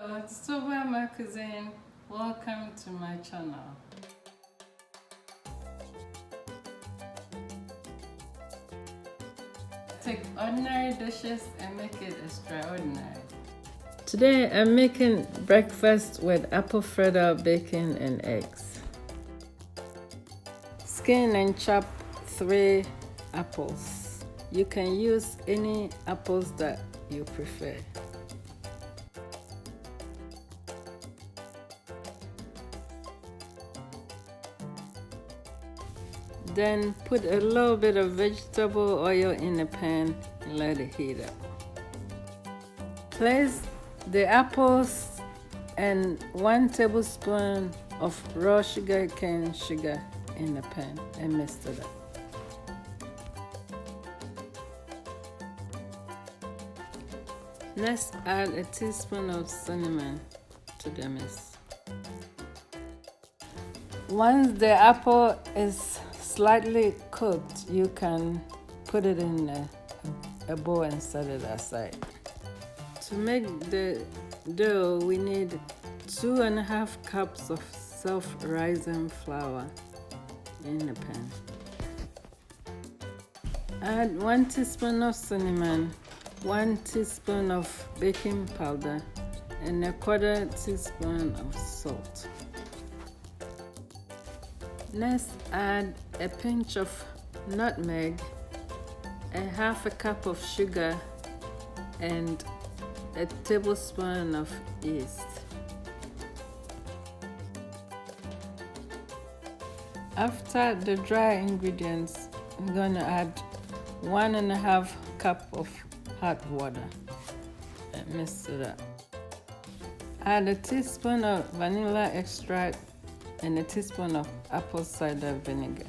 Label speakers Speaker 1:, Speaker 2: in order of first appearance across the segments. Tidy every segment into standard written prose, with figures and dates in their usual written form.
Speaker 1: It's Toba my cuisine. Welcome to my channel. Take ordinary dishes and make it extraordinary. Today I'm making breakfast with apple fritter, bacon and eggs. Skin and chop 3 apples. You can use any apples that you prefer. Then put a little bit of vegetable oil in a pan and let it heat up. Place the apples and 1 tablespoon of raw cane sugar in the pan and mix it up. Next, add a teaspoon of cinnamon to the mix. Once the apple is slightly cooked, you can put it in a bowl and set it aside. To make the dough, we need 2.5 cups of self-rising flour in the pan. Add 1 teaspoon of cinnamon, 1 teaspoon of baking powder, and 1/4 teaspoon of salt. Next, add a pinch of nutmeg, a 1/2 cup of sugar, and a tablespoon of yeast. After the dry ingredients, I'm going to add 1.5 cup of hot water and mix it up. Add a teaspoon of vanilla extract and a teaspoon of apple cider vinegar.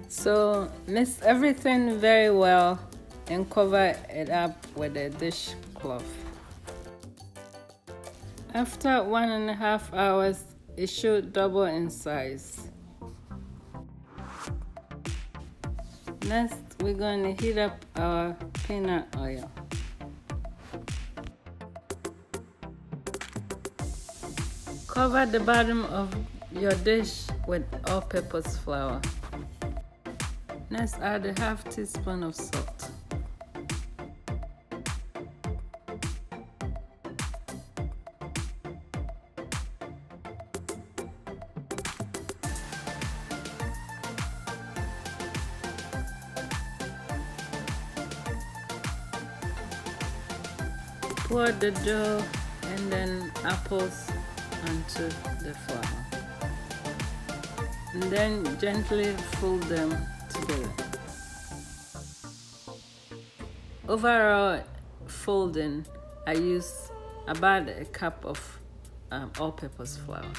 Speaker 1: So mix everything very well and cover it up with a dishcloth. After 1.5 hours, it should double in size. Next, we're going to heat up our peanut oil. Cover the bottom of your dish with all-purpose flour. Next, add a 1/2 teaspoon of salt. Pour the dough and then apples onto the flour. And then gently fold them together. Overall folding, I use about 1 cup of all-purpose flour.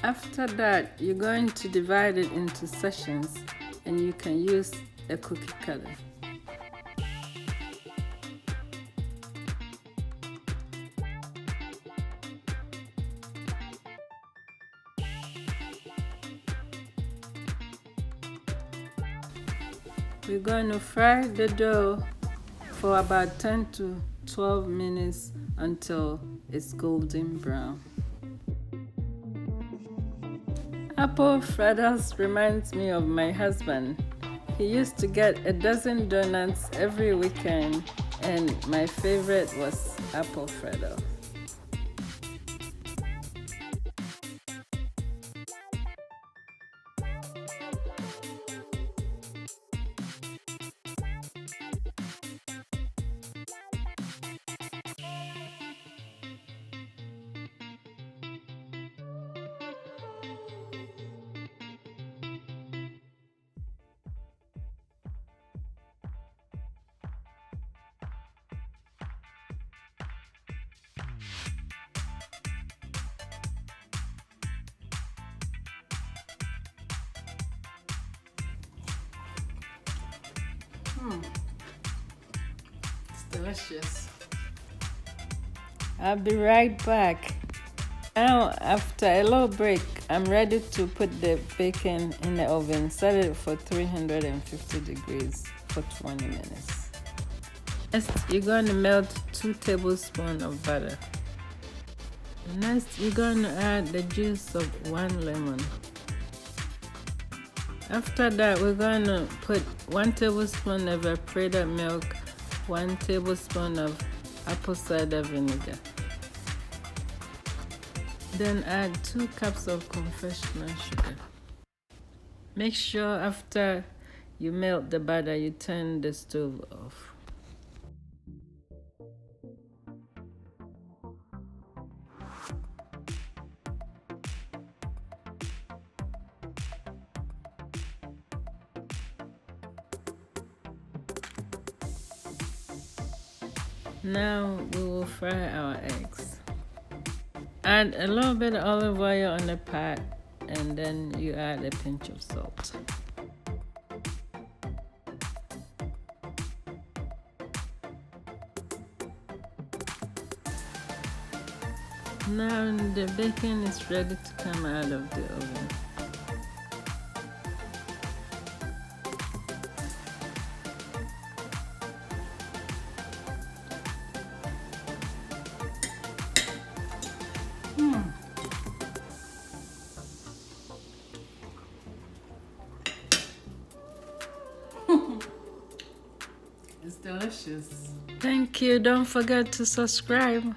Speaker 1: After that, you're going to divide it into sections and you can use a cookie cutter. We're going to fry the dough for about 10 to 12 minutes until it's golden brown. Apple fritters reminds me of my husband. He used to get a dozen donuts every weekend, and my favorite was apple fritter. Delicious. I'll be right back. Now, after a little break, I'm ready to put the bacon in the oven. Set it for 350 degrees for 20 minutes. Next, you're going to melt 2 tablespoons of butter. Next, you're going to add the juice of 1 lemon. After that, we're going to put 1 tablespoon of evaporated milk, 1 tablespoon of apple cider vinegar. Then add 2 cups of confectioner sugar. Make sure after you melt the butter, you turn the stove off. Now we will fry our eggs. Add a little bit of olive oil on the pot, and then you add a pinch of salt. Now the bacon is ready to come out of the oven. It's delicious. Thank you. Don't forget to subscribe.